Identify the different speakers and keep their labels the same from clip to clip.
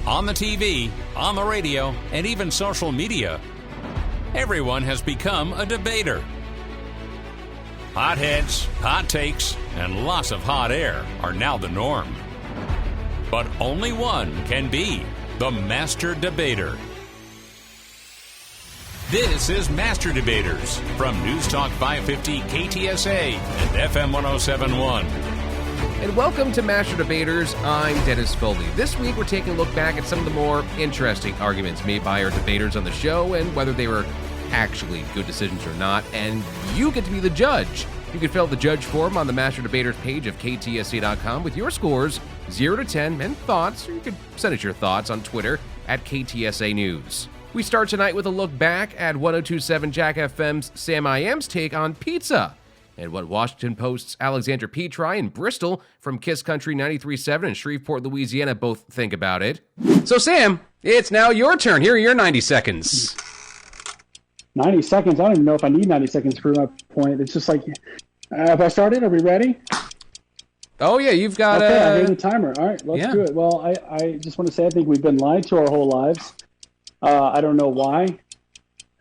Speaker 1: on the TV, on the radio, and even social media, everyone has become a debater. Hot heads, hot takes, and lots of hot air are now the norm. But only one can be the Master Debater. This is Master Debaters from News Talk 550 KTSA and FM 1071.
Speaker 2: And welcome to Master Debaters. I'm Dennis Foley. This week we're taking a look back at some of the more interesting arguments made by our debaters on the show and whether they were actually good decisions or not. And you get to be the judge. You can fill out the judge form on the Master Debaters page of KTSA.com with your scores 0 to 10 and thoughts. Or you can send us your thoughts on Twitter at KTSA News. We start tonight with a look back at 1027 Jack FM's Sam I Am's take on pizza and what Washington Post's Alexandra Petri and Bristol from Kiss Country 93.7 and Shreveport, Louisiana both think about it. So Sam, it's now your turn. Here are your 90 seconds.
Speaker 3: 90 seconds? I don't even know if I need 90 seconds for my point. It's just like, have I started? Are we ready?
Speaker 2: Oh, yeah, you've got
Speaker 3: Okay, I hear the timer. All right, let's do it. Well, I just want to say I think we've been lied to our whole lives. I don't know why.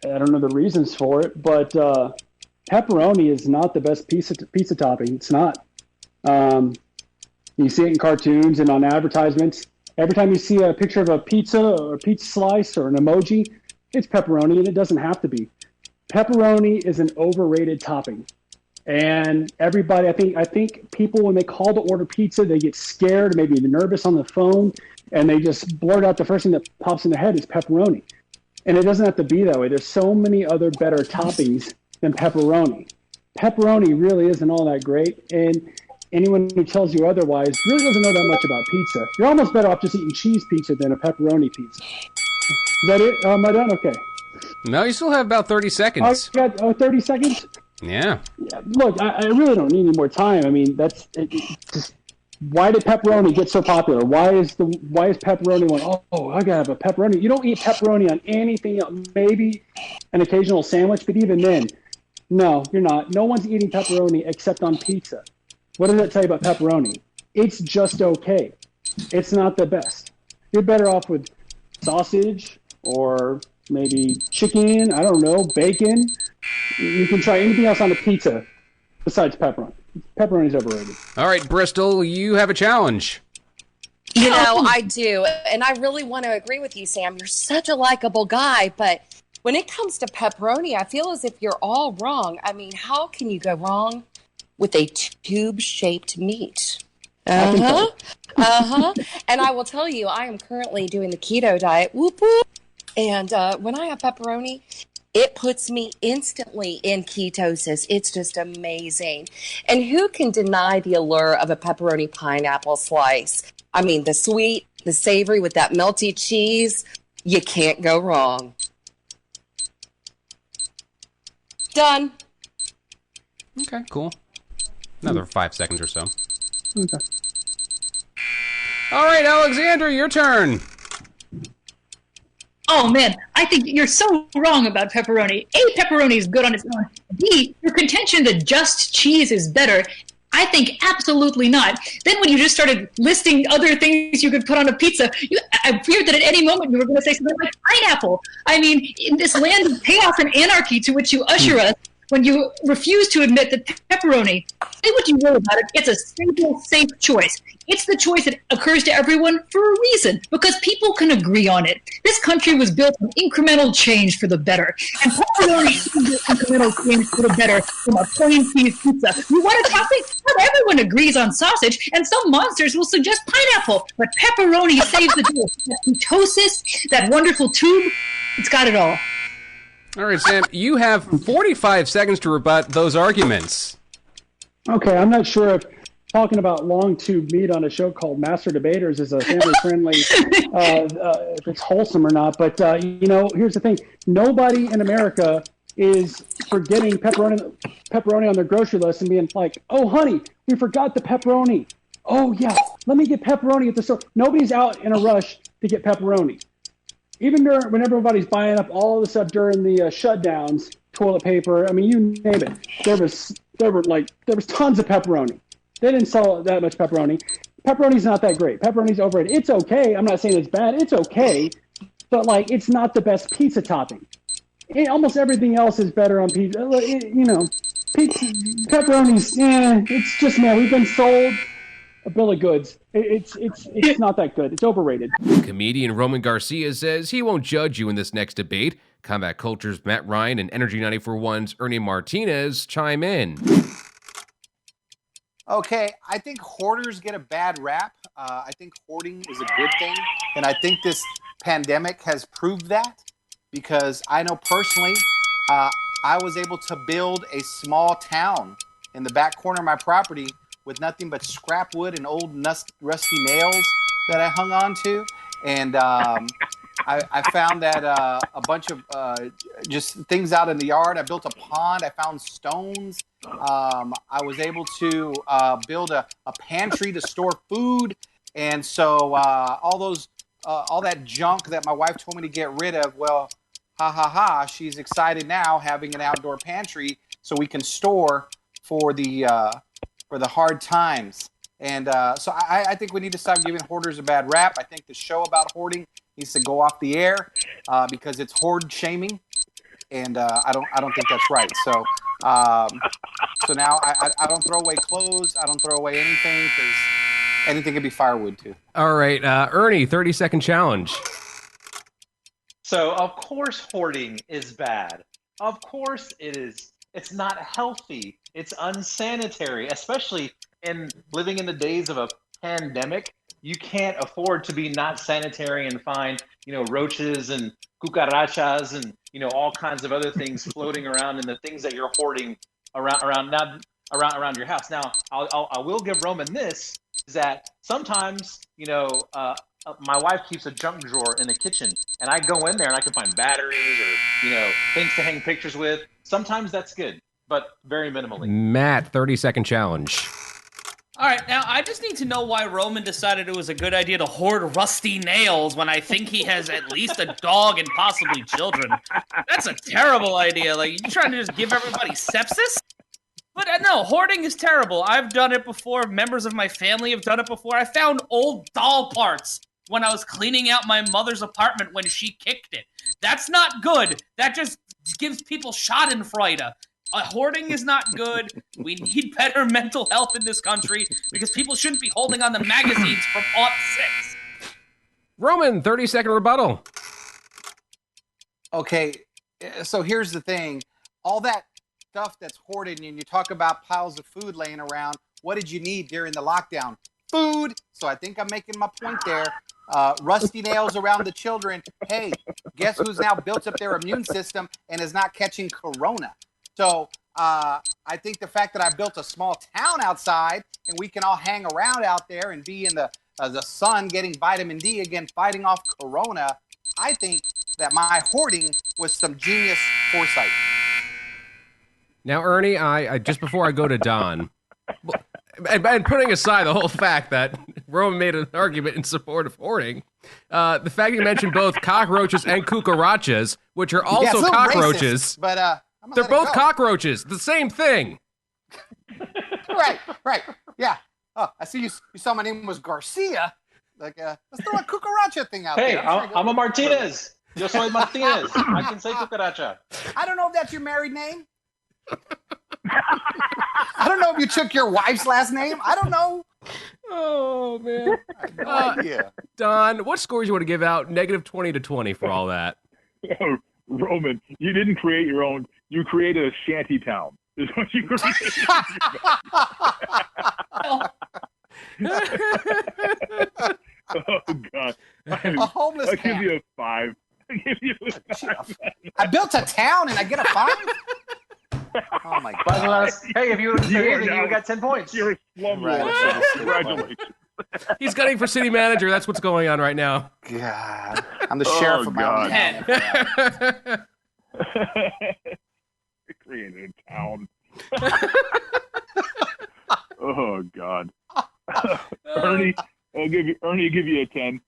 Speaker 3: I don't know the reasons for it, but pepperoni is not the best pizza topping. It's not. You see it in cartoons and on advertisements. Every time you see a picture of a pizza or a pizza slice or an emoji, it's pepperoni, and it doesn't have to be. Pepperoni is an overrated topping. And everybody, I think people, when they call to order pizza, they get scared, maybe nervous on the phone, and they just blurt out the first thing that pops in their head is pepperoni. And it doesn't have to be that way. There's so many other better toppings than pepperoni. Pepperoni really isn't all that great, and anyone who tells you otherwise really doesn't know that much about pizza. You're almost better off just eating cheese pizza than a pepperoni pizza. Is that it? Am I done? Okay.
Speaker 2: No, you still have about 30 seconds.
Speaker 3: Oh, you got 30 seconds?
Speaker 2: Yeah.
Speaker 3: Look, I really don't need any more time. I mean, just why did pepperoni get so popular? Why is pepperoni one? Oh, I gotta have a pepperoni. You don't eat pepperoni on anything else. Maybe an occasional sandwich, but even then, no, you're not. No one's eating pepperoni except on pizza. What does that tell you about pepperoni? It's just okay. It's not the best. You're better off with sausage or maybe chicken. I don't know, bacon. You can try anything else on a pizza besides pepperoni. Pepperoni's overrated.
Speaker 2: All right, Bristol, you have a challenge.
Speaker 4: You know, I do. And I really want to agree with you, Sam. You're such a likable guy. But when it comes to pepperoni, I feel as if you're all wrong. I mean, how can you go wrong with a tube-shaped meat? And I will tell you, I am currently doing the keto diet. Whoop, whoop. And when I have pepperoni, it puts me instantly in ketosis. It's just amazing. And who can deny the allure of a pepperoni pineapple slice? I mean, the sweet, the savory with that melty cheese, you can't go wrong. Done.
Speaker 2: Okay, cool. Another 5 seconds or so.
Speaker 3: Okay.
Speaker 2: All right, Alexandra, your turn.
Speaker 5: Oh, man, I think you're so wrong about pepperoni. A, pepperoni is good on its own. B, your contention that just cheese is better, I think absolutely not. Then when you just started listing other things you could put on a pizza, I feared that at any moment you were going to say something like pineapple. I mean, in this land of chaos and anarchy to which you usher us, when you refuse to admit that pepperoni, say what you will about it, it's a simple, safe choice. It's the choice that occurs to everyone for a reason, because people can agree on it. This country was built on incremental change for the better, and pepperoni is incremental change for the better from a plain cheese pizza. You want a topping? Not everyone agrees on sausage, and some monsters will suggest pineapple, but pepperoni saves the day. That ketosis, that wonderful tube, it's got it all.
Speaker 2: All right, Sam, you have 45 seconds to rebut those arguments.
Speaker 3: Okay, I'm not sure if talking about long tube meat on a show called Master Debaters is a family-friendly, if it's wholesome or not. But, here's the thing. Nobody in America is forgetting pepperoni on their grocery list and being like, oh, honey, we forgot the pepperoni. Oh, yeah, let me get pepperoni at the store. Nobody's out in a rush to get pepperoni. Even when everybody's buying up all of the stuff during the shutdowns, toilet paper, I mean, you name it. There was tons of pepperoni. They didn't sell that much pepperoni. pepperoni's not that great. Pepperoni's overrated. It's okay. I'm not saying it's bad. It's okay, but like it's not the best pizza topping. Almost everything else is better on pizza. Pepperoni's. It's just, man, we've been sold a bill of goods. It's not that good. It's overrated.
Speaker 2: Comedian Roman Garcia says he won't judge you in this next debate. Combat Culture's Matt Ryan and Energy 94.1's Ernie Martinez chime in.
Speaker 6: Okay, I think hoarders get a bad rap. I think hoarding is a good thing, and I think this pandemic has proved that, because I know personally, I was able to build a small town in the back corner of my property with nothing but scrap wood and old rusty nails that I hung on to. And I found that a bunch of just things out in the yard. I built a pond. I found stones. I was able to build a pantry to store food. And so all that junk that my wife told me to get rid of, well, she's excited now having an outdoor pantry so we can store for the hard times. And so I think we need to stop giving hoarders a bad rap. I think the show about hoarding needs to go off the air because it's hoard shaming, and I don't think that's right. So so now I don't throw away clothes. I don't throw away anything, because anything can be firewood too.
Speaker 2: All right, Ernie, 30-second challenge.
Speaker 7: So, of course, hoarding is bad. Of course it is. It's not healthy. It's unsanitary, especially in living in the days of a pandemic. You can't afford to be not sanitary and find, roaches and cucarachas and, all kinds of other things floating around in the things that you're hoarding around your house. Now, I will give Roman this, is that sometimes, my wife keeps a junk drawer in the kitchen, and I go in there and I can find batteries or, things to hang pictures with. Sometimes that's good, but very minimally.
Speaker 2: Matt, 30-second challenge.
Speaker 8: All right, now I just need to know why Roman decided it was a good idea to hoard rusty nails when I think he has at least a dog and possibly children. That's a terrible idea. Like, you trying to just give everybody sepsis? But no, hoarding is terrible. I've done it before. Members of my family have done it before. I found old doll parts when I was cleaning out my mother's apartment when she kicked it. That's not good. That just gives people schadenfreude. Hoarding is not good. We need better mental health in this country because people shouldn't be holding on to magazines from '06.
Speaker 2: Roman, 30-second rebuttal.
Speaker 6: Okay, so here's the thing. All that stuff that's hoarded, and you talk about piles of food laying around, what did you need during the lockdown? Food. So I think I'm making my point there. Rusty nails around the children. Hey, guess who's now built up their immune system and is not catching corona? So I think the fact that I built a small town outside and we can all hang around out there and be in the sun getting vitamin D again, fighting off corona, I think that my hoarding was some genius foresight.
Speaker 2: Now, Ernie, I just before I go to Don, and putting aside the whole fact that Roman made an argument in support of hoarding, the fact you mentioned both cockroaches and cucarachas, which are also cockroaches,
Speaker 6: racist, but
Speaker 2: they're both cockroaches, the same thing.
Speaker 6: Right. Yeah. Oh, I see you saw my name was Garcia. Like, let's throw a cucaracha thing out there.
Speaker 7: Hey, I'm a Martinez. Yo soy Martinez. I can say cucaracha.
Speaker 6: I don't know if that's your married name. I don't know if you took your wife's last name. I don't know.
Speaker 2: Oh, man.
Speaker 6: I have no idea.
Speaker 2: Don, what scores you want to give out? -20 to 20 for all that.
Speaker 9: Oh, Roman, you didn't create your own. You created a shanty town. Is what you created. Oh, God.
Speaker 6: A homeless
Speaker 9: I'll give you a 5.
Speaker 6: I built a town and I get a 5? Oh, my God.
Speaker 7: Hey, if you got 10 points.
Speaker 9: You're a slumlord. Congratulations.
Speaker 2: He's gunning for city manager. That's what's going on right now.
Speaker 6: God. I'm the sheriff of my own town.
Speaker 9: Created a town. Oh, God. Ernie, I'll give you a 10.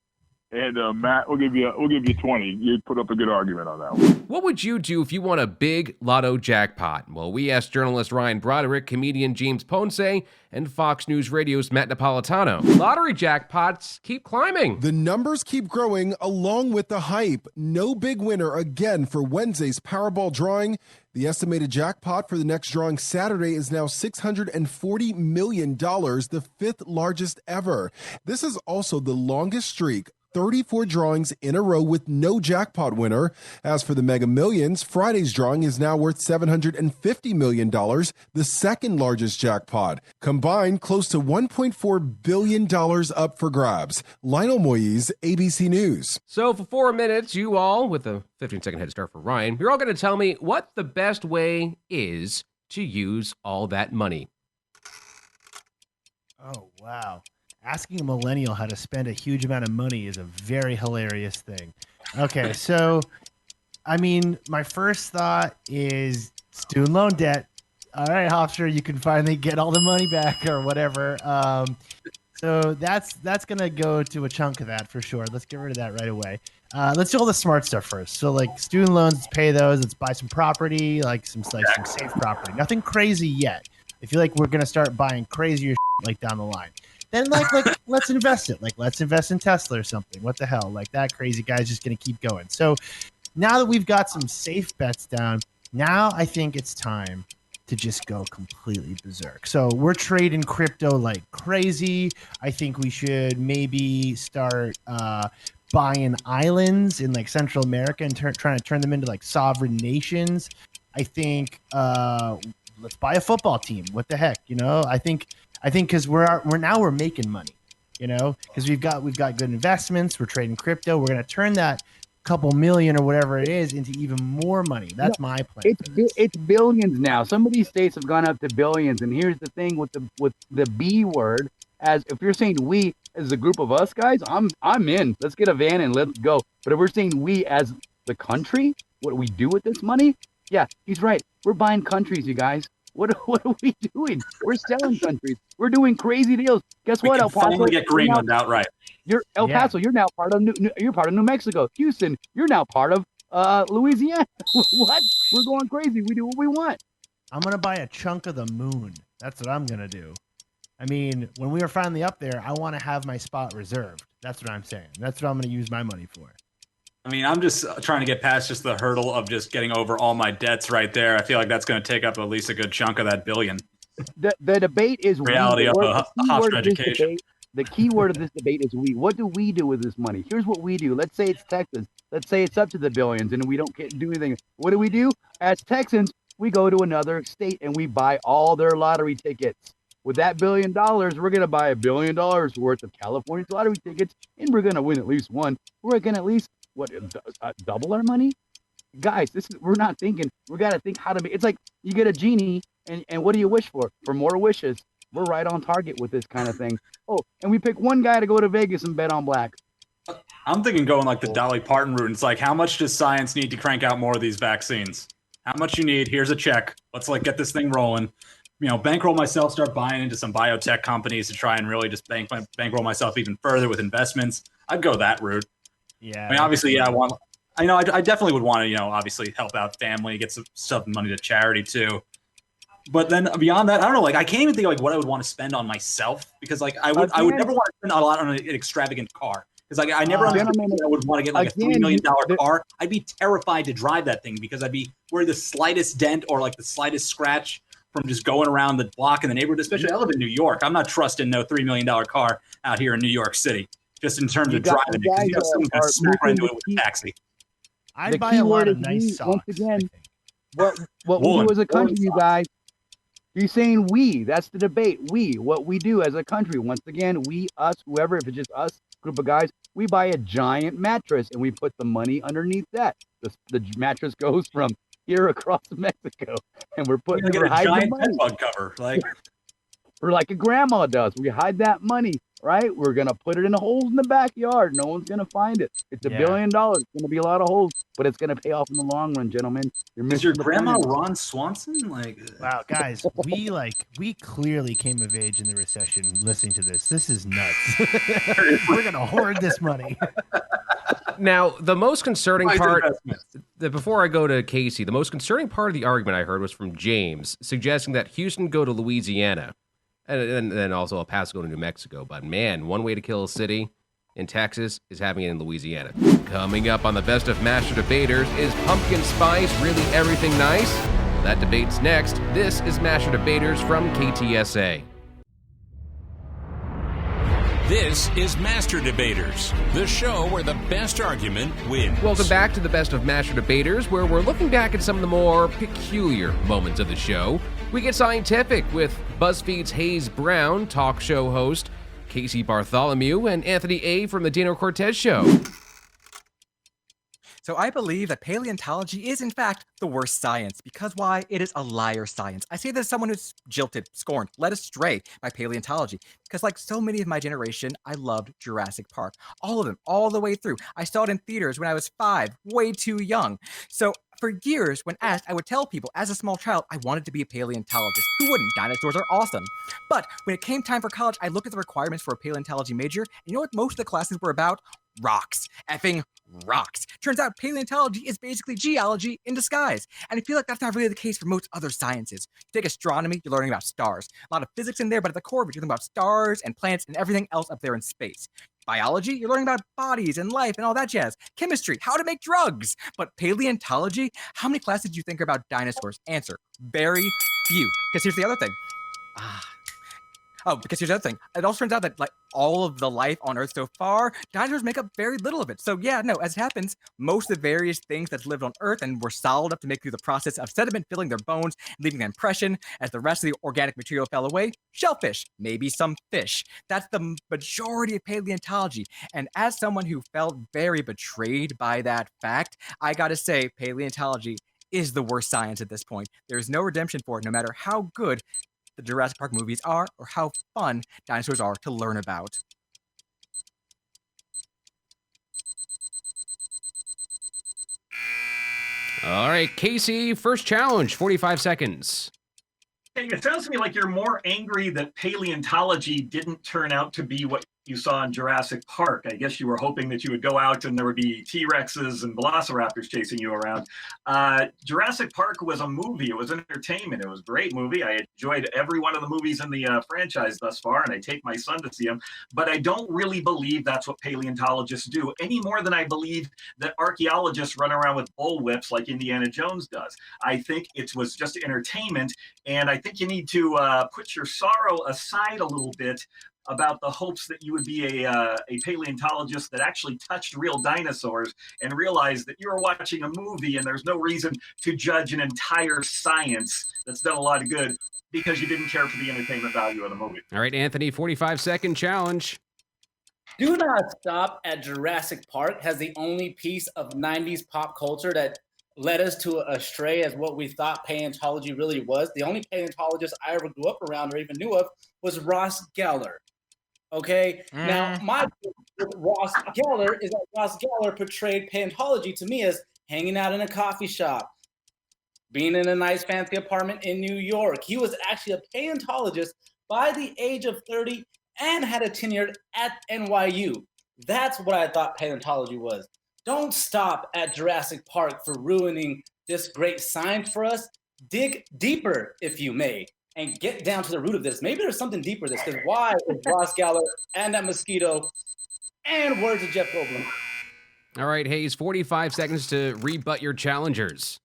Speaker 9: And Matt, we'll give you 20. You put up a good argument on that one.
Speaker 2: What would you do if you won a big lotto jackpot? Well, we asked journalist Ryan Broderick, comedian James Ponce, and Fox News Radio's Matt Napolitano. Lottery jackpots keep climbing.
Speaker 10: The numbers keep growing along with the hype. No big winner again for Wednesday's Powerball drawing. The estimated jackpot for the next drawing Saturday is now $640 million, the fifth largest ever. This is also the longest streak, 34 drawings in a row with no jackpot winner. As for the Mega Millions, Friday's drawing is now worth $750 million, the second largest jackpot. Combined, close to $1.4 billion up for grabs. Lionel Moise, ABC News.
Speaker 2: So for 4 minutes, you all, with a 15-second head start for Ryan, you're all going to tell me what the best way is to use all that money.
Speaker 11: Oh, wow. Asking a millennial how to spend a huge amount of money is a very hilarious thing. Okay, so, I mean, my first thought is student loan debt. All right, Hofstra, you can finally get all the money back or whatever. So that's going to go to a chunk of that for sure. Let's get rid of that right away. Let's do all the smart stuff first. So, like, student loans, let's pay those. Let's buy some property, like some safe property. Nothing crazy yet. I feel like we're going to start buying crazier shit, like, down the line. Then, like, let's invest it. Like, let's invest in Tesla or something. What the hell? Like, that crazy guy's just going to keep going. So now that we've got some safe bets down, now I think it's time to just go completely berserk. So we're trading crypto like crazy. I think we should maybe start buying islands in, like, Central America and trying to turn them into, like, sovereign nations. I think let's buy a football team. What the heck? You know, I think because we're making money, you know, because we've got good investments. We're trading crypto. We're going to turn that couple million or whatever it is into even more money. That's my plan.
Speaker 12: It's billions now. Some of these states have gone up to billions. And here's the thing with the B word, as if you're saying we as a group of us guys, I'm in. Let's get a van and let's go. But if we're saying we as the country, what do we do with this money? Yeah, he's right. We're buying countries, you guys. What are we doing? We're selling countries. We're doing crazy deals. Guess what, El Paso?
Speaker 13: Finally get Greenland outright.
Speaker 12: You're El Paso. You're now part of New Mexico. Houston. You're now part of Louisiana. What? We're going crazy. We do what we want.
Speaker 11: I'm gonna buy a chunk of the moon. That's what I'm gonna do. I mean, when we are finally up there, I want to have my spot reserved. That's what I'm saying. That's what I'm gonna use my money for.
Speaker 13: I mean, I'm just trying to get past just the hurdle of just getting over all my debts right there. I feel like that's going to take up at least a good chunk of that billion.
Speaker 12: The debate is
Speaker 13: reality of a Hofstra education.
Speaker 12: The key word of this debate is we. What do we do with this money? Here's what we do. Let's say it's Texas. Let's say it's up to the billions and we don't do anything. What do? As Texans, we go to another state and we buy all their lottery tickets. With that $1 billion, we're going to buy $1 billion worth of California's lottery tickets, and we're going to win at least one. We're going to at least double our money, guys. We're not thinking. We got to think how to make. It's like you get a genie, and what do you wish for? For more wishes. We're right on target with this kind of thing. Oh, and we pick one guy to go to Vegas and bet on black.
Speaker 13: I'm thinking going like the Dolly Parton route. It's like, how much does science need to crank out more of these vaccines? How much you need? Here's a check. Let's get this thing rolling. You know, bankroll myself, start buying into some biotech companies to try and really just bankroll myself even further with investments. I'd go that route.
Speaker 11: Yeah.
Speaker 13: I mean, obviously, I definitely would want to, obviously help out family, get some money to charity too. But then beyond that, I don't know. Like, I can't even think of what I would want to spend on myself because, I would never want to spend a lot on an extravagant car because, I never understood I would want to get a $3 million car. I'd be terrified to drive that thing because I'd be worried the slightest dent or the slightest scratch from just going around the block in the neighborhood. Especially, I live in New York. I'm not trusting no $3 million car out here in New York City. Just in terms of driving it, because someone's going to smack right into it with a taxi.
Speaker 11: I'd buy a lot of nice socks.
Speaker 12: Once again, what we do as a country, you guys. You're saying we. That's the debate. We. What we do as a country. Once again, we, us, whoever. If it's just us, group of guys, we buy a giant mattress and we put the money underneath that. The mattress goes from here across Mexico, and we're putting
Speaker 13: a giant bed bug cover,
Speaker 12: or like a grandma does. We hide that money. Right? We're going to put it in the holes in the backyard. No one's going to find it. It's $1 billion. It's going to be a lot of holes, but it's going to pay off in the long run, gentlemen.
Speaker 13: Is your grandma Ron Swanson?
Speaker 11: Wow, guys, we clearly came of age in the recession listening to this. This is nuts. We're going to hoard this money.
Speaker 2: Now, the most concerning
Speaker 13: Wise
Speaker 2: part,
Speaker 13: investment.
Speaker 2: before I go to Casey, the most concerning part of the argument I heard was from James, suggesting that Houston go to Louisiana, and then also El Paso go to New Mexico. But man, one way to kill a city in Texas is having it in Louisiana. Coming up on the Best of Master Debaters, is pumpkin spice really everything nice? Well, that debate's next. This is Master Debaters from KTSA.
Speaker 1: This is Master Debaters, the show where the best argument wins.
Speaker 2: Welcome back to the Best of Master Debaters, where we're looking back at some of the more peculiar moments of the show. We get scientific with BuzzFeed's Hayes Brown, talk show host Casey Bartholomew, and Anthony A. from the Dino Cortez Show.
Speaker 14: So I believe that paleontology is in fact the worst science, because why? It is a liar science. I say this as someone who's jilted, scorned, led astray by paleontology, because like so many of my generation, I loved Jurassic Park. All of them, all the way through. I saw it in theaters when I was 5, way too young. So for years, when asked, I would tell people as a small child, I wanted to be a paleontologist. Who wouldn't? Dinosaurs are awesome. But when it came time for college, I looked at the requirements for a paleontology major, and you know what most of the classes were about? Rocks. Effing rocks. Turns out paleontology is basically geology in disguise. And I feel like that's not really the case for most other sciences. You take astronomy, you're learning about stars. A lot of physics in there, but at the core of it, you're learning about stars and planets and everything else up there in space. Biology, you're learning about bodies and life and all that jazz. Chemistry, how to make drugs. But paleontology, how many classes do you think are about dinosaurs? Answer, very few. Because here's the other thing. Because here's the other thing. It also turns out that like all of the life on Earth so far, dinosaurs make up very little of it. So yeah, no, as it happens, most of the various things that's lived on Earth and were solid enough to make through the process of sediment filling their bones, leaving an impression as the rest of the organic material fell away, shellfish, maybe some fish. That's the majority of paleontology. And as someone who felt very betrayed by that fact, I gotta say, paleontology is the worst science at this point. There's no redemption for it, no matter how good the Jurassic Park movies are or how fun dinosaurs are to learn about.
Speaker 2: All right, Casey, first challenge, 45 seconds.
Speaker 13: Hey, it sounds to me like you're more angry that paleontology didn't turn out to be what you saw in Jurassic Park. I guess you were hoping that you would go out and there would be T-Rexes and velociraptors chasing you around. Jurassic Park was a movie. It was entertainment. It was a great movie. I enjoyed every one of the movies in the franchise thus far, and I take my son to see them. But I don't really believe that's what paleontologists do, any more than I believe that archaeologists run around with bullwhips like Indiana Jones does. I think it was just entertainment, and I think you need to put your sorrow aside a little bit about the hopes that you would be a paleontologist that actually touched real dinosaurs and realize that you were watching a movie and there's no reason to judge an entire science that's done a lot of good because you didn't care for the entertainment value of the movie.
Speaker 2: All right, Anthony, 45-second challenge.
Speaker 15: Do Not Stop at Jurassic Park has the only piece of 90s pop culture that led us to astray as what we thought paleontology really was. The only paleontologist I ever grew up around or even knew of was Ross Geller. Okay, now my with Ross Geller is that Ross Geller portrayed paleontology to me as hanging out in a coffee shop, being in a nice fancy apartment in New York. He was actually a paleontologist by the age of 30 and had a tenure at NYU. That's what I thought paleontology was. Don't stop at Jurassic Park for ruining this great science for us. Dig deeper, if you may, and get down to the root of this. Maybe there's something deeper to this, because why is Ross Geller and that mosquito and words of Jeff Goldblum?
Speaker 2: All right, Hayes, 45 seconds to rebut your challengers.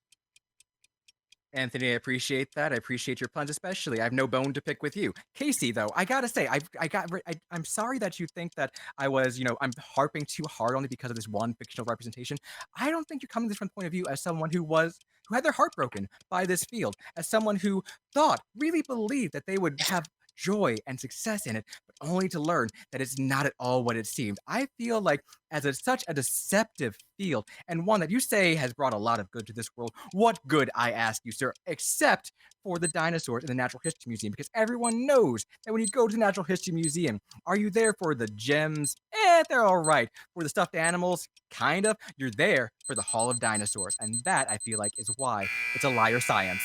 Speaker 14: Anthony, I appreciate that. I appreciate your puns, especially. I have no bone to pick with you. Casey, though, I gotta say, I'm sorry that you think that I was, I'm harping too hard only because of this one fictional representation. I don't think you're coming to this from the point of view as someone who had their heart broken by this field, as someone who really believed that they would have joy and success in it, but only to learn that it's not at all what it seemed. I feel like such a deceptive field, and one that you say has brought a lot of good to this world. What good, I ask you, sir, except for the dinosaurs in the Natural History Museum? Because everyone knows that when you go to the Natural History Museum, are you there for the gems? They're all right. For the stuffed animals, kind of. You're there for the Hall of Dinosaurs, and that, I feel like, is why it's a liar science.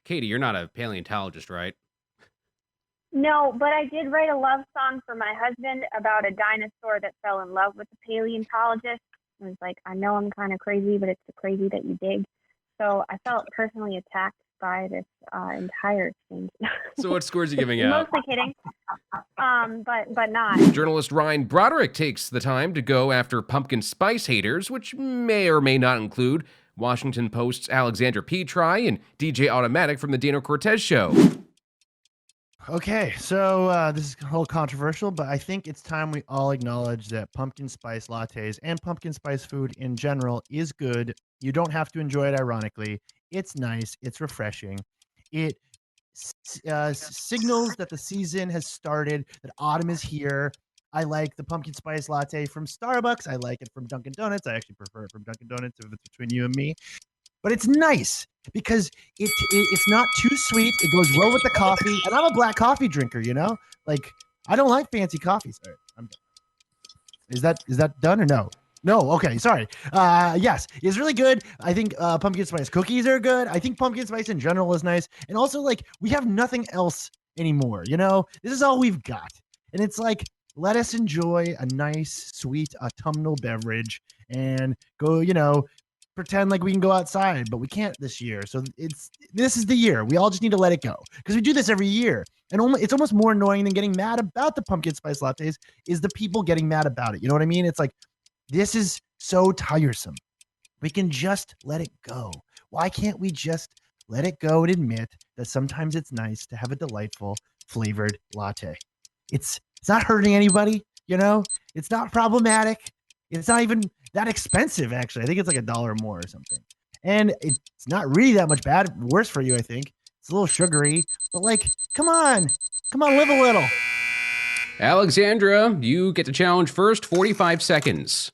Speaker 2: Katie, you're not a paleontologist, right?
Speaker 16: No, but I did write a love song for my husband about a dinosaur that fell in love with a paleontologist. It was like, I know I'm kind of crazy, but it's the crazy that you dig. So I felt personally attacked by this entire exchange.
Speaker 2: So what scores are you giving out?
Speaker 16: Mostly kidding, but not.
Speaker 2: Journalist Ryan Broderick takes the time to go after pumpkin spice haters, which may or may not include Washington Post's Alexandra Petri and DJ Automatic from the Dino Cortez Show.
Speaker 11: Okay, so this is a little controversial, but I think it's time we all acknowledge that pumpkin spice lattes and pumpkin spice food in general is good. You don't have to enjoy it ironically. It's nice. It's refreshing. It signals that the season has started, that autumn is here. I like the pumpkin spice latte from Starbucks. I like it from Dunkin' Donuts. I actually prefer it from Dunkin' Donuts if it's between you and me. But it's nice because it's not too sweet. It goes well with the coffee. And I'm a black coffee drinker, you know? Like, I don't like fancy coffees. All right, I'm done. Is that done or no? No, okay, sorry. Yes, it's really good. I think pumpkin spice cookies are good. I think pumpkin spice in general is nice. And also, like, we have nothing else anymore, you know? This is all we've got. And it's like, let us enjoy a nice, sweet autumnal beverage and go, you know, pretend like we can go outside, but we can't this year. So this is the year. We all just need to let it go because we do this every year. And it's almost more annoying than getting mad about the pumpkin spice lattes is the people getting mad about it. You know what I mean? It's like, this is so tiresome. We can just let it go. Why can't we just let it go and admit that sometimes it's nice to have a delightful flavored latte? It's not hurting anybody, you know? It's not problematic. It's not even that expensive, actually. I think it's like $1 more or something. And it's not really that much worse for you, I think. It's a little sugary, but like, come on, live a little.
Speaker 2: Alexandra, you get to challenge first, 45 seconds.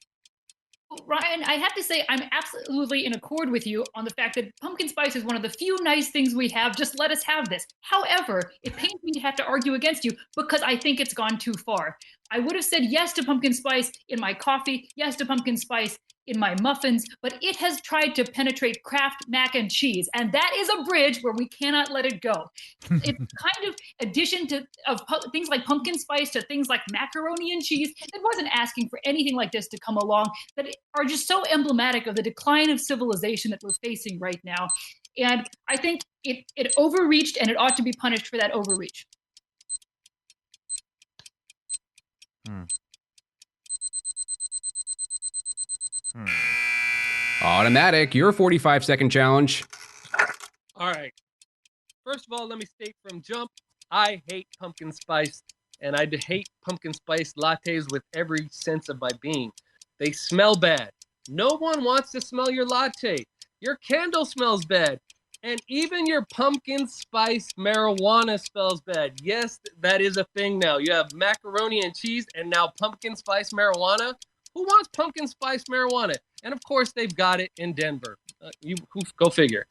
Speaker 5: Ryan, I have to say I'm absolutely in accord with you on the fact that pumpkin spice is one of the few nice things we have. Just let us have this. However, it pains me to have to argue against you because I think it's gone too far. I would have said yes to pumpkin spice in my coffee, yes to pumpkin spice in my muffins, but it has tried to penetrate Kraft mac and cheese, and that is a bridge where we cannot let it go. It's kind of addition of things like pumpkin spice to things like macaroni and cheese. It wasn't asking for anything like this to come along that are just so emblematic of the decline of civilization that we're facing right now. And I think it overreached, and it ought to be punished for that overreach.
Speaker 2: Automatic, your 45-second challenge.
Speaker 17: All right. First of all, let me state from jump, I hate pumpkin spice, and I hate pumpkin spice lattes with every sense of my being. They smell bad. No one wants to smell your latte. Your candle smells bad. And even your pumpkin spice marijuana smells bad. Yes, that is a thing now. You have macaroni and cheese and now pumpkin spice marijuana. Who wants pumpkin spice marijuana? And of course, they've got it in Denver. Go figure.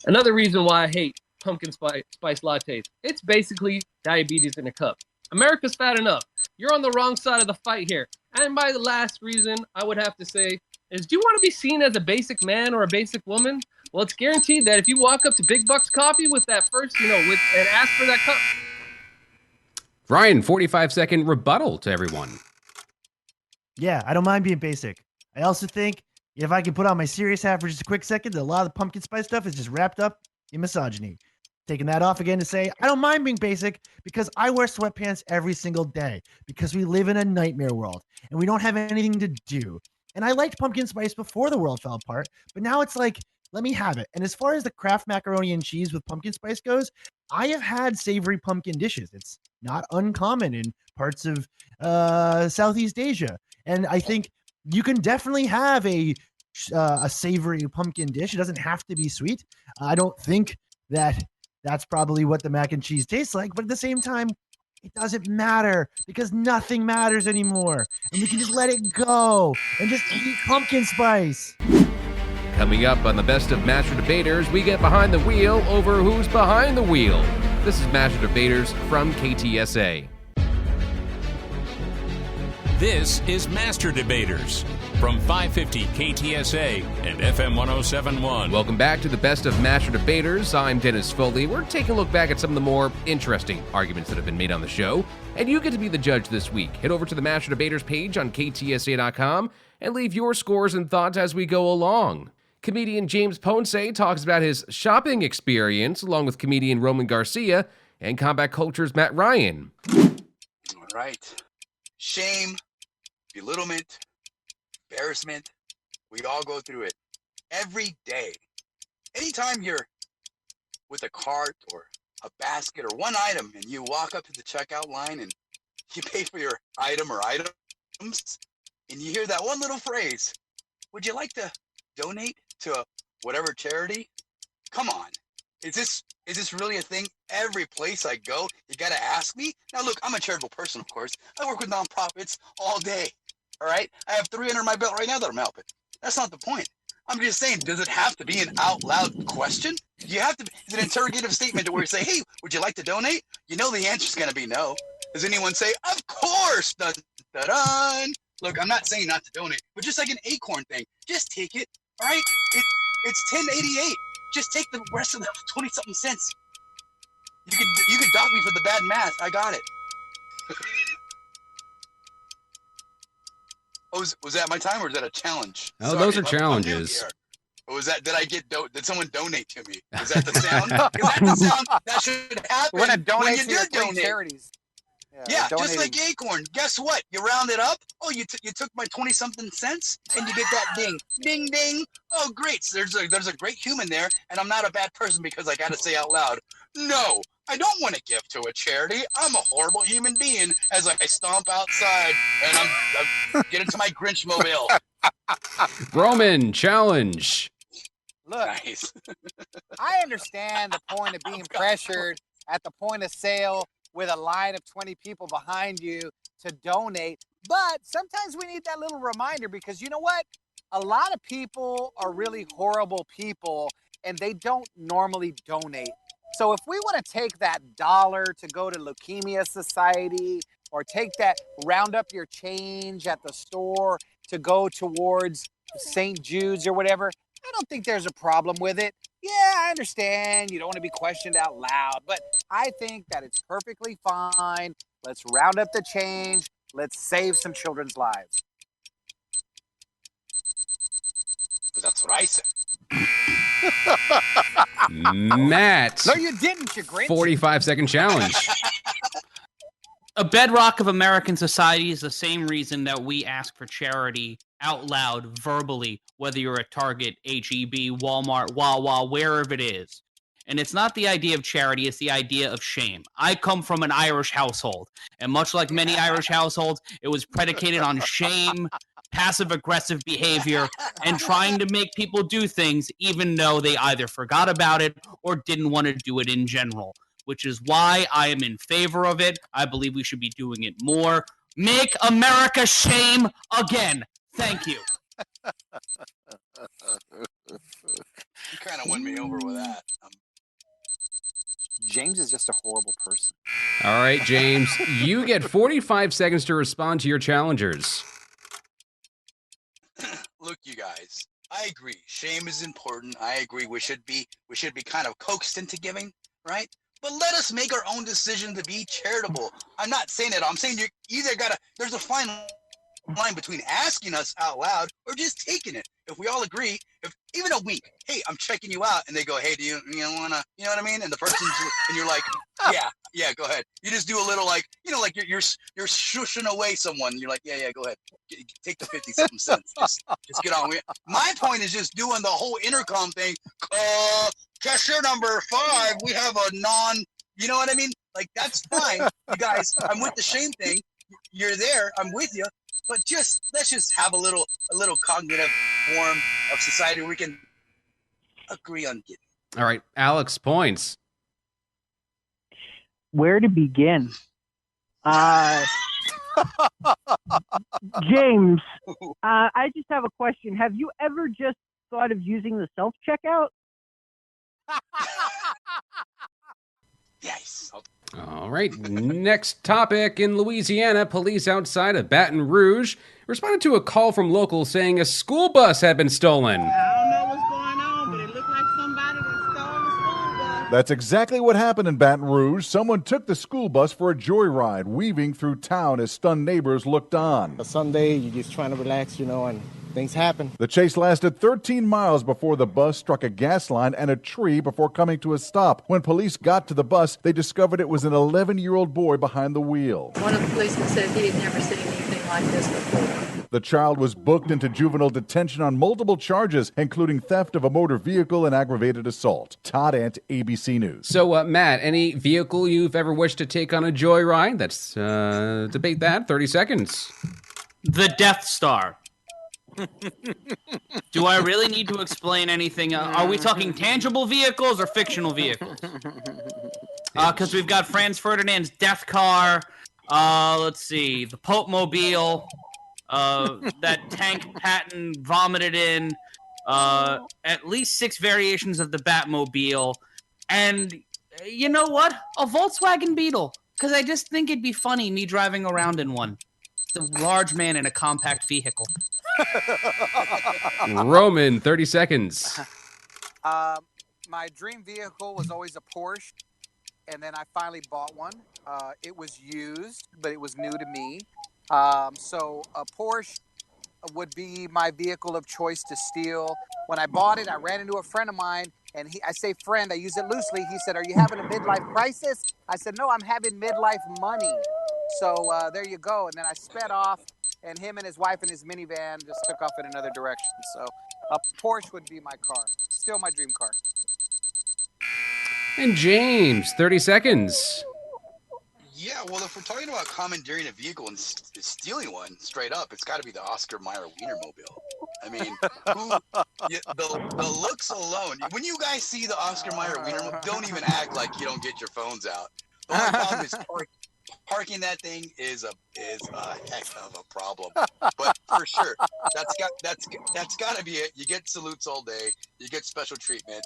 Speaker 17: Another reason why I hate pumpkin spice lattes. It's basically diabetes in a cup. America's fat enough. You're on the wrong side of the fight here. And by the last reason, I would have to say is, do you want to be seen as a basic man or a basic woman? Well, it's guaranteed that if you walk up to Big Bucks Coffee with that first, and ask for that cup.
Speaker 2: Ryan, 45-second rebuttal to everyone.
Speaker 11: Yeah, I don't mind being basic. I also think if I can put on my serious hat for just a quick second, that a lot of the pumpkin spice stuff is just wrapped up in misogyny. Taking that off again to say, I don't mind being basic because I wear sweatpants every single day because we live in a nightmare world and we don't have anything to do. And I liked pumpkin spice before the world fell apart, but now it's like, let me have it. And as far as the Kraft macaroni and cheese with pumpkin spice goes, I have had savory pumpkin dishes. It's not uncommon in parts of Southeast Asia. And I think you can definitely have a savory pumpkin dish. It doesn't have to be sweet. I don't think that that's probably what the mac and cheese tastes like. But at the same time, it doesn't matter because nothing matters anymore. And we can just let it go and just eat pumpkin spice.
Speaker 2: Coming up on the Best of Master Debaters, we get behind the wheel over who's behind the wheel. This is Master Debaters from KTSA.
Speaker 1: This is Master Debaters. from 550 KTSA and FM 1071.
Speaker 2: Welcome back to the Best of Master Debaters. I'm Dennis Foley. We're taking a look back at some of the more interesting arguments that have been made on the show, and you get to be the judge this week. Head over to the Master Debaters page on KTSA.com and leave your scores and thoughts as we go along. Comedian James Ponce talks about his shopping experience, along with comedian Roman Garcia and Combat Culture's Matt Ryan.
Speaker 18: All right. Shame, belittlement, embarrassment. We all go through it every day. Anytime you're with a cart or a basket or one item and you walk up to the checkout line and you pay for your item or items and you hear that one little phrase, would you like to donate to whatever charity? Come on. Is this really a thing? Every place I go, you got to ask me? Now, look, I'm a charitable person, of course. I work with nonprofits all day, all right? I have 3 under my belt right now that I'm helping. That's not the point. I'm just saying, does it have to be an out loud question? You have to be an interrogative statement to where you say, hey, would you like to donate? You know the answer's going to be no. Does anyone say, of course? Dun, dun, dun. Look, I'm not saying not to donate, but just like an acorn thing, just take it, all right? It's $10.88. Just take the rest of the 20-something cents. You could dock me for the bad math. I got it. Oh, was that my time or is that a challenge?
Speaker 19: Oh, those are challenges.
Speaker 18: Or was that, did someone donate to me? Is that the sound? Is that the sound that should happen
Speaker 6: We're gonna donate
Speaker 18: when
Speaker 6: to
Speaker 18: you
Speaker 6: your
Speaker 18: do
Speaker 6: great
Speaker 18: donate?
Speaker 6: charities.
Speaker 18: Yeah,
Speaker 6: we're
Speaker 18: just like
Speaker 6: donating.
Speaker 18: Acorn. Guess what? You round it up. Oh, you took my 20-something cents, and you get that ding, ding, ding. Oh, great. So there's a great human there, and I'm not a bad person because I got to say out loud, no, I don't want to give to a charity. I'm a horrible human being as I stomp outside and I'm get into my Grinch mobile.
Speaker 19: Roman, challenge.
Speaker 6: Look, I understand the point of being pressured at the point of sale with a line of 20 people behind you to donate. But sometimes we need that little reminder because you know what? A lot of people are really horrible people and they don't normally donate. So if we want to take that dollar to go to Leukemia Society or take that round up your change at the store to go towards St. Jude's or whatever, I don't think there's a problem with it. Yeah, I understand. You don't want to be questioned out loud, but I think that it's perfectly fine. Let's round up the change. Let's save some children's lives.
Speaker 18: But that's what I said.
Speaker 19: Matt.
Speaker 6: No, you didn't, you Grinch.
Speaker 19: 45-second challenge.
Speaker 8: A bedrock of American society is the same reason that we ask for charity out loud, verbally, whether you're at Target, H-E-B, Walmart, Wawa, wherever it is. And it's not the idea of charity, it's the idea of shame. I come from an Irish household, and much like many Irish households, it was predicated on shame, passive-aggressive behavior, and trying to make people do things even though they either forgot about it or didn't want to do it in general, which is why I am in favor of it. I believe we should be doing it more. Make America shame again. Thank you.
Speaker 18: You kind of won me over with that.
Speaker 6: James is just a horrible person.
Speaker 19: All right, James, you get 45 seconds to respond to your challengers.
Speaker 18: Look, you guys, I agree. Shame is important. I agree. We should be kind of coaxed into giving, right? But let us make our own decision to be charitable. I'm not saying it. I'm saying you either gotta. There's a fine line between asking us out loud or just taking it. If we all agree, if even a wink, hey, I'm checking you out, and they go, hey, do you wanna, you know what I mean? And the person's and you're like, yeah, go ahead. You just do a little like, like you're shushing away someone. You're like, yeah, go ahead, take the 50-something cents. Just get on with it. My point is just doing the whole intercom thing. Cashier number 5, we have a you know what I mean? Like that's fine, you guys. I'm with the shame thing. You're there. I'm with you. But let's just have a little cognitive form of society where we can agree on giving.
Speaker 19: All right, Alex, points.
Speaker 20: Where to begin? James, I just have a question. Have you ever just thought of using the self-checkout?
Speaker 18: Yes.
Speaker 19: All right, next topic. In Louisiana, police outside of Baton Rouge responded to a call from locals saying a school bus had been stolen.
Speaker 21: That's exactly what happened in Baton Rouge. Someone took the school bus for a joyride, weaving through town as stunned neighbors looked on.
Speaker 22: A Sunday, you're just trying to relax, and things happen.
Speaker 21: The chase lasted 13 miles before the bus struck a gas line and a tree before coming to a stop. When police got to the bus, they discovered it was an 11-year-old boy behind the wheel.
Speaker 23: One of the policemen said he had never seen anything like this before.
Speaker 21: The child was booked into juvenile detention on multiple charges, including theft of a motor vehicle and aggravated assault. Todd Ant, ABC News.
Speaker 19: So, Matt, any vehicle you've ever wished to take on a joyride? Let's debate that. 30 seconds.
Speaker 8: The Death Star. Do I really need to explain anything? Are we talking tangible vehicles or fictional vehicles? Because we've got Franz Ferdinand's Death Car. Let's see. The Pope Mobile. That tank Patton vomited in. At least 6 variations of the Batmobile. And you know what? A Volkswagen Beetle. Because I just think it'd be funny me driving around in one. It's a large man in a compact vehicle.
Speaker 19: Roman, 30 seconds.
Speaker 6: My dream vehicle was always a Porsche, and then I finally bought one. It was used, but it was new to me. So a Porsche would be my vehicle of choice to steal. When I bought it, I ran into a friend of mine, and I say friend, I use it loosely. He said, "Are you having a midlife crisis?" I said, "No, I'm having midlife money." So there you go. And then I sped off, and him and his wife and his minivan just took off in another direction. So a Porsche would be my car. Still my dream car.
Speaker 19: And James, 30 seconds.
Speaker 18: Yeah, well, if we're talking about commandeering a vehicle and stealing one straight up, it's got to be the Oscar Mayer Wienermobile. I mean, the looks alone. When you guys see the Oscar Mayer Wienermobile, don't even act like you don't get your phones out. The only problem is parking that thing is a heck of a problem. But for sure, that's got to be it. You get salutes all day. You get special treatment,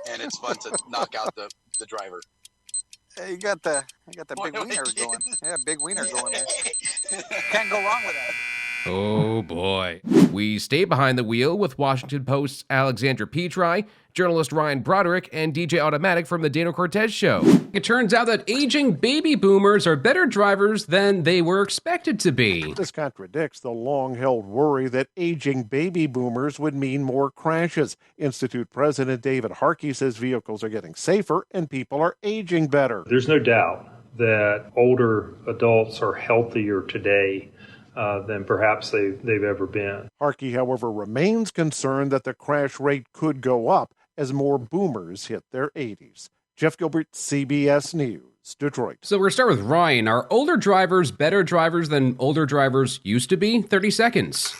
Speaker 18: and it's fun to knock out the driver.
Speaker 6: Hey, you got the big wiener going. Yeah, big wiener going there. Can't go wrong with that.
Speaker 2: Oh boy. We stay behind the wheel with Washington Post's Alexandra Petri, journalist Ryan Broderick, and DJ Automatic from the Dano Cortez Show. It turns out that aging baby boomers are better drivers than they were expected to be.
Speaker 24: This contradicts the long-held worry that aging baby boomers would mean more crashes. Institute President David Harkey says vehicles are getting safer and people are aging better.
Speaker 25: There's no doubt that older adults are healthier today than perhaps they've ever been.
Speaker 24: Harkey, however, remains concerned that the crash rate could go up as more boomers hit their 80s. Jeff Gilbert, CBS News, Detroit.
Speaker 19: So we're going to start with Ryan. Are older drivers better drivers than older drivers used to be? 30 seconds.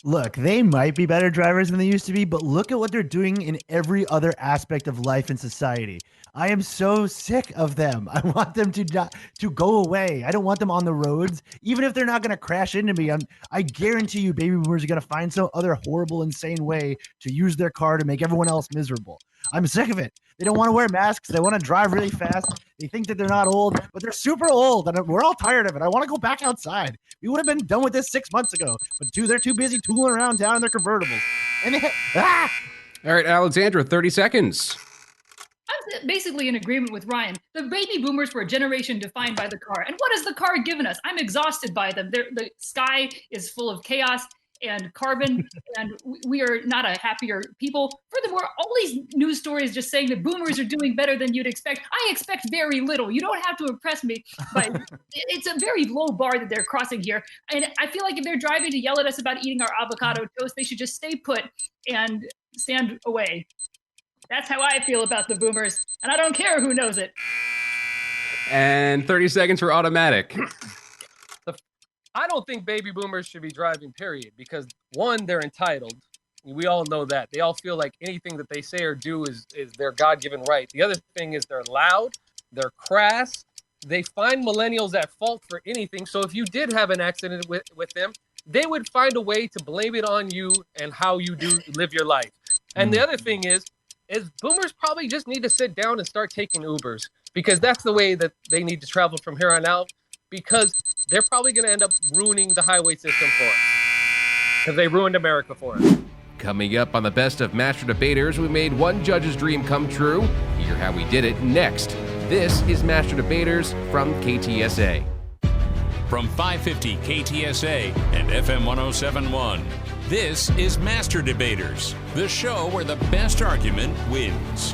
Speaker 11: Look, they might be better drivers than they used to be, but look at what they're doing in every other aspect of life and society. I am so sick of them. I want them to go away. I don't want them on the roads, even if they're not going to crash into me. I guarantee you baby boomers are going to find some other horrible, insane way to use their car to make everyone else miserable. I'm sick of it. They don't want to wear masks. They want to drive really fast. They think that they're not old, but they're super old, and we're all tired of it. I want to go back outside. We would have been done with this 6 months ago, but they're too busy tooling around town in their convertibles. And
Speaker 19: All right, Alexandra, 30 seconds.
Speaker 5: I'm basically in agreement with Ryan. The baby boomers were a generation defined by the car. And what has the car given us? I'm exhausted by them. The sky is full of chaos and carbon, and we are not a happier people. Furthermore, all these news stories just saying that boomers are doing better than you'd expect. I expect very little. You don't have to impress me, but it's a very low bar that they're crossing here. And I feel like if they're driving to yell at us about eating our avocado toast, they should just stay put and stand away. That's how I feel about the boomers, and I don't care who knows it.
Speaker 19: And 30 seconds for Automatic.
Speaker 17: I don't think baby boomers should be driving, period, because one, they're entitled. We all know that. They all feel like anything that they say or do is their God-given right. The other thing is they're loud, they're crass, they find millennials at fault for anything. So if you did have an accident with them, they would find a way to blame it on you and how you do live your life. And the other thing is boomers probably just need to sit down and start taking Ubers, because that's the way that they need to travel from here on out, because they're probably going to end up ruining the highway system for us, because they ruined America for us.
Speaker 2: Coming up on the Best of Master Debaters, we made one judge's dream come true. Hear how we did it next. This is Master Debaters from KTSA.
Speaker 1: From 550 KTSA and FM 1071, this is Master Debaters, the show where the best argument wins.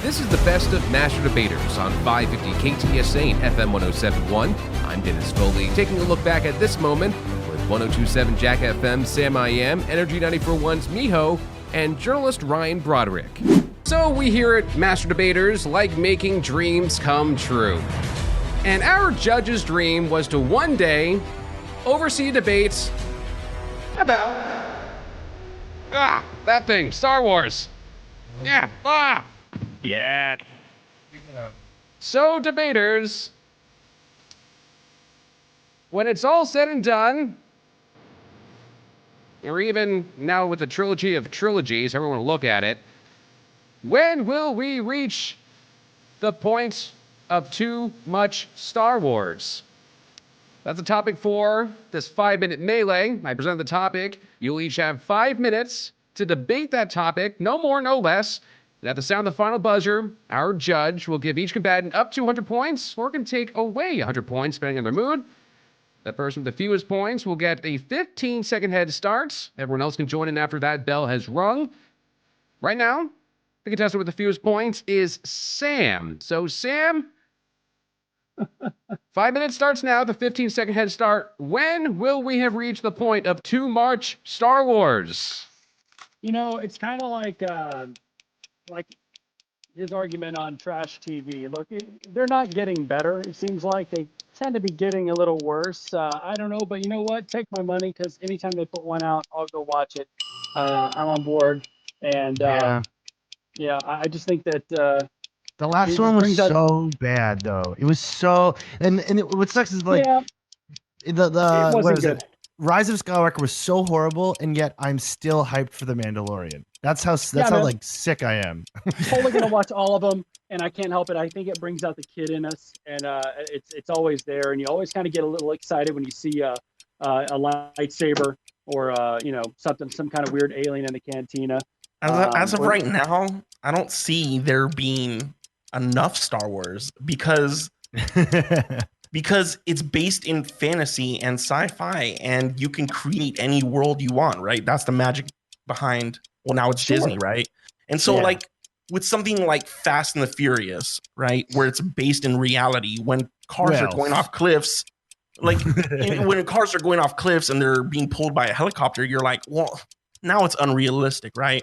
Speaker 2: This is the Best of Master Debaters on 550 KTSA and FM 1071. I'm Dennis Foley, taking a look back at this moment with 1027 Jack FM, Sam I Am, Energy 94.1's Miho, and journalist Ryan Broderick.
Speaker 19: So we here at Master Debaters like making dreams come true. And our judge's dream was to one day oversee debates about that thing, Star Wars. Yeah. So debaters, when it's all said and done, or even now with the trilogy of trilogies, everyone will look at it, when will we reach the point of too much Star Wars? That's the topic for this 5-minute melee. I present the topic. You'll each have 5 minutes to debate that topic, no more, no less. And at the sound of the final buzzer, our judge will give each combatant up to 100 points, or can take away 100 points, depending on their mood. That person with the fewest points will get a 15-second head start. Everyone else can join in after that bell has rung. Right now, the contestant with the fewest points is Sam. So, Sam, 5 minutes starts now, the 15-second head start. When will we have reached the point of too much Star Wars?
Speaker 3: You know, it's kind of like his argument on trash TV. Look, they're not getting better. It seems like they tend to be getting a little worse. I don't know, but you know what? Take my money, because anytime they put one out, I'll go watch it. I'm on board. And yeah, I just think that
Speaker 11: the last one was so bad, though. It was so, and what sucks is like the what is it? Rise of Skywalker was so horrible, and yet I'm still hyped for The Mandalorian. That's how like sick I am.
Speaker 3: Totally gonna watch all of them, and I can't help it. I think it brings out the kid in us, and it's always there, and you always kind of get a little excited when you see a lightsaber or some kind of weird alien in the cantina.
Speaker 4: As of right now, I don't see there being enough Star Wars because it's based in fantasy and sci-fi, and you can create any world you want, right? That's the magic behind, well, now it's Disney, right? And so like with something like Fast and the Furious, right, where it's based in reality, when cars are going off cliffs, like when cars are going off cliffs and they're being pulled by a helicopter, you're like, well, now it's unrealistic, right?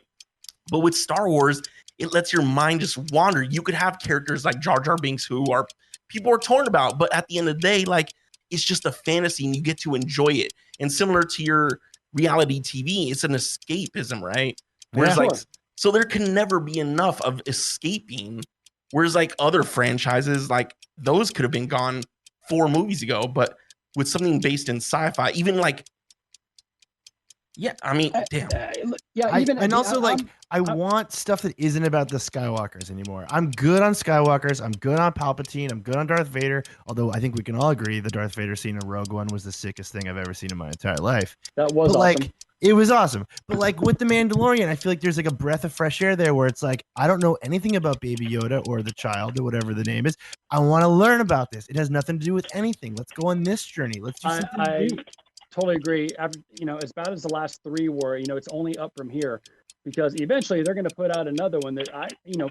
Speaker 4: But with Star Wars, it lets your mind just wander. You could have characters like Jar Jar Binks who are people are torn about, but at the end of the day, like, it's just a fantasy and you get to enjoy it. And similar to your reality TV, it's an escapism, right? Whereas so there can never be enough of escaping. Whereas like other franchises, like those could have been gone 4 movies ago, but with something based in sci-fi, even like, I mean, damn.
Speaker 11: I want stuff that isn't about the Skywalkers anymore. I'm good on Skywalkers. I'm good on Palpatine. I'm good on Darth Vader. Although I think we can all agree the Darth Vader scene in Rogue One was the sickest thing I've ever seen in my entire life.
Speaker 3: That was awesome.
Speaker 11: It was awesome. But like with The Mandalorian, I feel like there's like a breath of fresh air there where it's like, I don't know anything about Baby Yoda or the child or whatever the name is. I want to learn about this. It has nothing to do with anything. Let's go on this journey. Let's do something new.
Speaker 3: Totally agree. As bad as the last 3 were, it's only up from here, because eventually they're going to put out another one that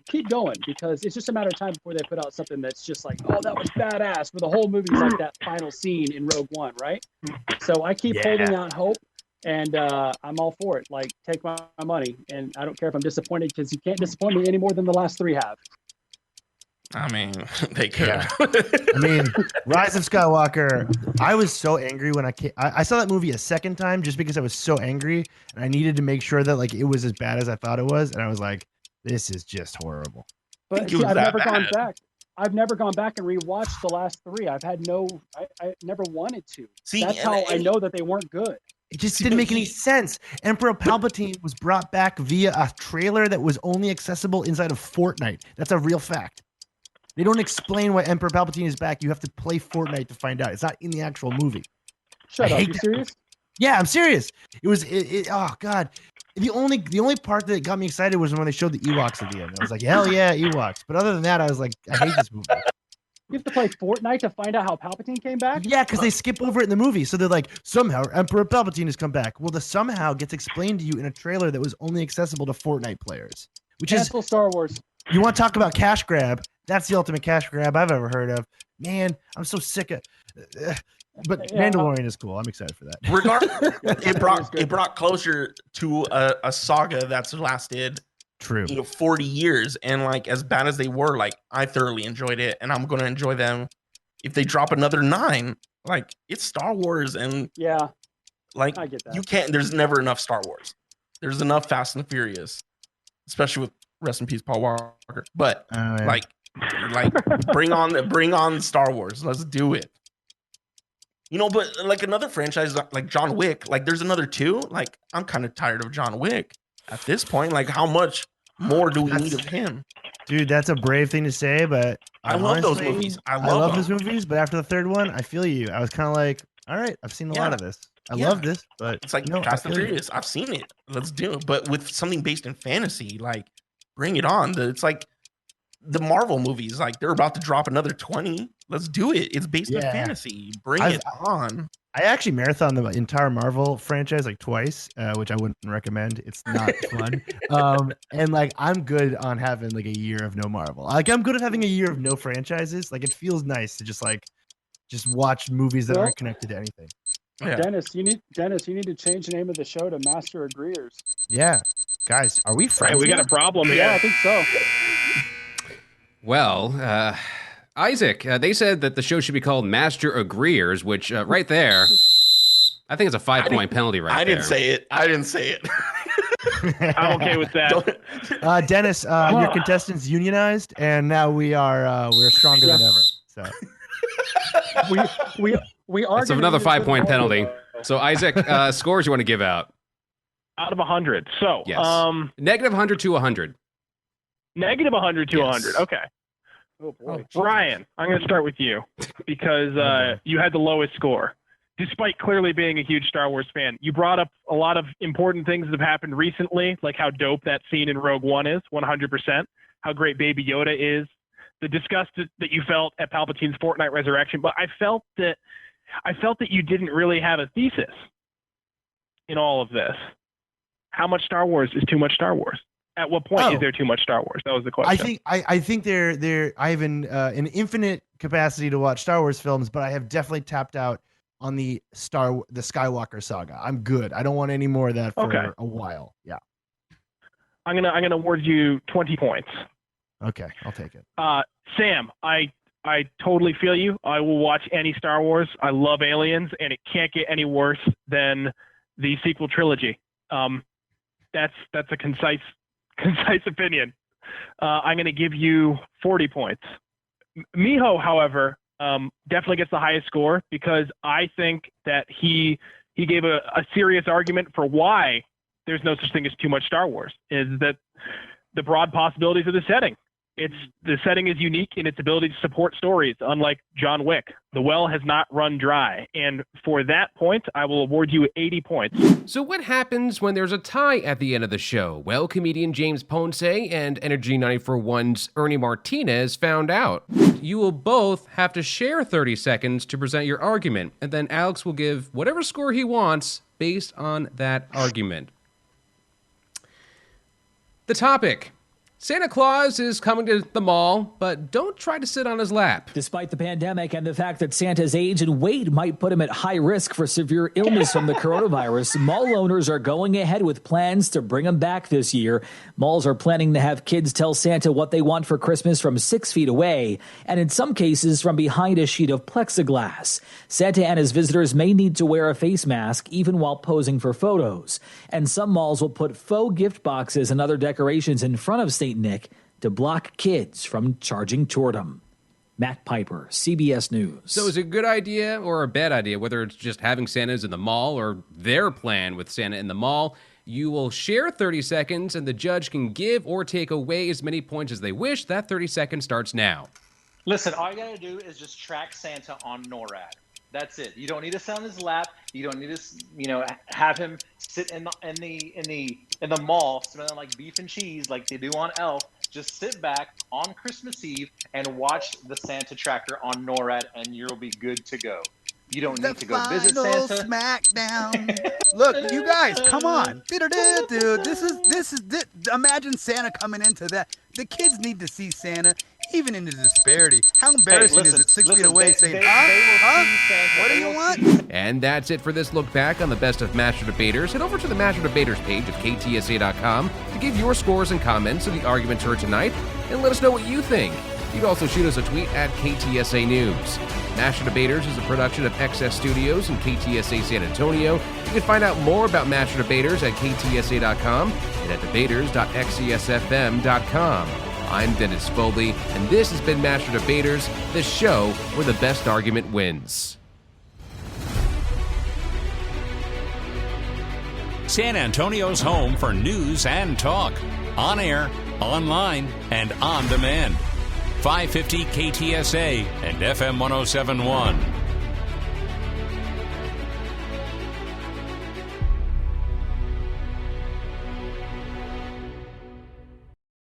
Speaker 3: keep going, because it's just a matter of time before they put out something that's just like, oh, that was badass, for the whole movie's like that final scene in Rogue One, right? So I keep holding out hope, and I'm all for it. Like, take my money, and I don't care if I'm disappointed, because you can't disappoint me any more than the last 3 have.
Speaker 4: I mean, they could.
Speaker 11: Yeah. I mean, Rise of Skywalker. I was so angry when I saw that movie a second time just because I was so angry, and I needed to make sure that like it was as bad as I thought it was, and I was like, "This is just horrible."
Speaker 3: But see, I've never gone back. I've never gone back and rewatched the last 3. I've had I never wanted to.
Speaker 4: See,
Speaker 3: that's how I know that they weren't good.
Speaker 11: It just didn't make any sense. Emperor Palpatine was brought back via a trailer that was only accessible inside of Fortnite. That's a real fact. They don't explain why Emperor Palpatine is back. You have to play Fortnite to find out. It's not in the actual movie.
Speaker 3: Shut up. You serious?
Speaker 11: Yeah, I'm serious. It was oh god. The only part that got me excited was when they showed the Ewoks at the end. I was like, hell yeah, Ewoks. But other than that, I was like, I hate this movie.
Speaker 3: You have to play Fortnite to find out how Palpatine came back?
Speaker 11: Yeah, because they skip over it in the movie. So they're like, somehow Emperor Palpatine has come back. Well, the somehow gets explained to you in a trailer that was only accessible to Fortnite players. Which
Speaker 3: Cancel
Speaker 11: is
Speaker 3: Star Wars.
Speaker 11: You want to talk about cash grab? That's the ultimate cash grab I've ever heard of. Man, I'm so sick of. But
Speaker 3: Yeah.
Speaker 11: Mandalorian is cool. I'm excited for that.
Speaker 4: It brought closure to a saga that's lasted
Speaker 11: True.
Speaker 4: 40 years, and like as bad as they were, like I thoroughly enjoyed it, and I'm gonna enjoy them if they drop another 9. Like it's Star Wars, and
Speaker 3: Yeah.
Speaker 4: like
Speaker 3: I get that.
Speaker 4: you can't. There's never enough Star Wars. There's enough Fast and Furious, especially with rest in peace Paul Walker. But
Speaker 11: yeah.
Speaker 4: like bring on Star Wars. Let's do it. You know, but like another franchise like John Wick, like there's another 2. Like I'm kind of tired of John Wick at this point. Like how much more do we need of him?
Speaker 11: Dude, that's a brave thing to say, but
Speaker 4: I love those
Speaker 11: honestly,
Speaker 4: movies. I
Speaker 11: I
Speaker 4: love
Speaker 11: love
Speaker 4: them.
Speaker 11: those movies, but after the third one, I feel you. I was kind of like, all right, I've seen a lot
Speaker 4: Yeah.
Speaker 11: of this. I
Speaker 4: Yeah.
Speaker 11: love this, but
Speaker 4: It's like
Speaker 11: you know, I
Speaker 4: Fast and
Speaker 11: feel you.
Speaker 4: Furious. I've seen it. Let's do it. But with something based in fantasy, like bring it on. It's like the Marvel movies. Like they're about to drop another 20. Let's do it. It's based in
Speaker 11: Yeah.
Speaker 4: fantasy. Bring
Speaker 11: I've-
Speaker 4: it on.
Speaker 11: I actually marathoned the entire Marvel franchise like twice, which I wouldn't recommend. It's not fun. And like I'm good on having like a year of no Marvel. Like I'm good at having a year of no franchises. Like it feels nice to just watch movies that
Speaker 3: Well-
Speaker 11: aren't connected to anything.
Speaker 3: Dennis, you need to change the name of the show to Master Agreeers.
Speaker 11: Yeah, guys, are we friends?
Speaker 7: Right, we got
Speaker 11: now?
Speaker 7: a problem here.
Speaker 3: Yeah, I think so.
Speaker 19: Well, Isaac, they said that the show should be called Master Agreeers, which right there, I think it's a 5-point penalty right there.
Speaker 4: I didn't say it. I didn't say it.
Speaker 7: I'm okay with that.
Speaker 11: Dennis, your contestants unionized, and now we're stronger than ever. So
Speaker 3: we are.
Speaker 19: That's
Speaker 3: gonna
Speaker 19: another
Speaker 3: use it
Speaker 19: 5-point
Speaker 3: tomorrow.
Speaker 19: penalty. So, Isaac, scores you want to give out?
Speaker 7: Out of 100. So,
Speaker 19: Yes. Negative 100 to 100.
Speaker 7: negative 100 to 100. Okay.
Speaker 3: Oh boy.
Speaker 7: Brian, I'm going to start with you because you had the lowest score. Despite clearly being a huge Star Wars fan, you brought up a lot of important things that have happened recently, like how dope that scene in Rogue One is, 100%, how great Baby Yoda is, the disgust that you felt at Palpatine's Fortnite resurrection. But I felt that you didn't really have a thesis in all of this. How much Star Wars is too much Star Wars? At what point is there too much Star Wars? That was the question.
Speaker 11: I think I have an infinite capacity to watch Star Wars films, but I have definitely tapped out on the Skywalker saga. I'm good. I don't want any more of that for a while. Yeah.
Speaker 7: I'm gonna award you 20 points.
Speaker 11: Okay, I'll take it.
Speaker 7: Sam, I totally feel you. I will watch any Star Wars. I love Aliens, and it can't get any worse than the sequel trilogy. That's a concise opinion. I'm going to give you 40 points. Miho, however, definitely gets the highest score because I think that he gave a serious argument for why there's no such thing as too much Star Wars, is that the broad possibilities of the setting. The setting is unique in its ability to support stories, unlike John Wick. The well has not run dry. And for that point, I will award you 80 points.
Speaker 19: So what happens when there's a tie at the end of the show? Well, comedian James Ponce and Energy 94.1's Ernie Martinez found out. You will both have to share 30 seconds to present your argument, and then Alex will give whatever score he wants based on that argument. The topic. Santa Claus is coming to the mall, but don't try to sit on his lap.
Speaker 9: Despite the pandemic and the fact that Santa's age and weight might put him at high risk for severe illness from the coronavirus, mall owners are going ahead with plans to bring him back this year. Malls are planning to have kids tell Santa what they want for Christmas from 6 feet away, and in some cases from behind a sheet of plexiglass. Santa and his visitors may need to wear a face mask even while posing for photos. And some malls will put faux gift boxes and other decorations in front of St. Nick to block kids from charging toward him. Matt Piper, CBS News.
Speaker 19: So is it a good idea or a bad idea, whether it's just having Santas in the mall or their plan with Santa in the mall? You will share 30 seconds and the judge can give or take away as many points as they wish. That 30 seconds starts now.
Speaker 10: Listen, all you gotta do is just track Santa on NORAD. That's it. You don't need to sit on his lap. You don't need to, have him sit in the mall smelling like beef and cheese like they do on Elf. Just sit back on Christmas Eve and watch the Santa tracker on NORAD, and you'll be good to go. You don't need to go visit Santa.
Speaker 12: Smackdown. Look, you guys, come on. Dude, this is imagine Santa coming into that. The kids need to see Santa, even in the disparity. How embarrassing is it 6 feet away saying, huh? What do you want?
Speaker 2: And that's it for this look back on the best of Master Debaters. Head over to the Master Debaters page of KTSA.com to give your scores and comments to the arguments heard tonight, and let us know what you think. You can also shoot us a tweet at KTSA News. Master Debaters is a production of XS Studios and KTSA San Antonio. You can find out more about Master Debaters at KTSA.com and at debaters.xcsfm.com. I'm Dennis Foley, and this has been Master Debaters, the show where the best argument wins.
Speaker 1: San Antonio's home for news and talk. On air, online, and on demand. 550 KTSA and FM 1071.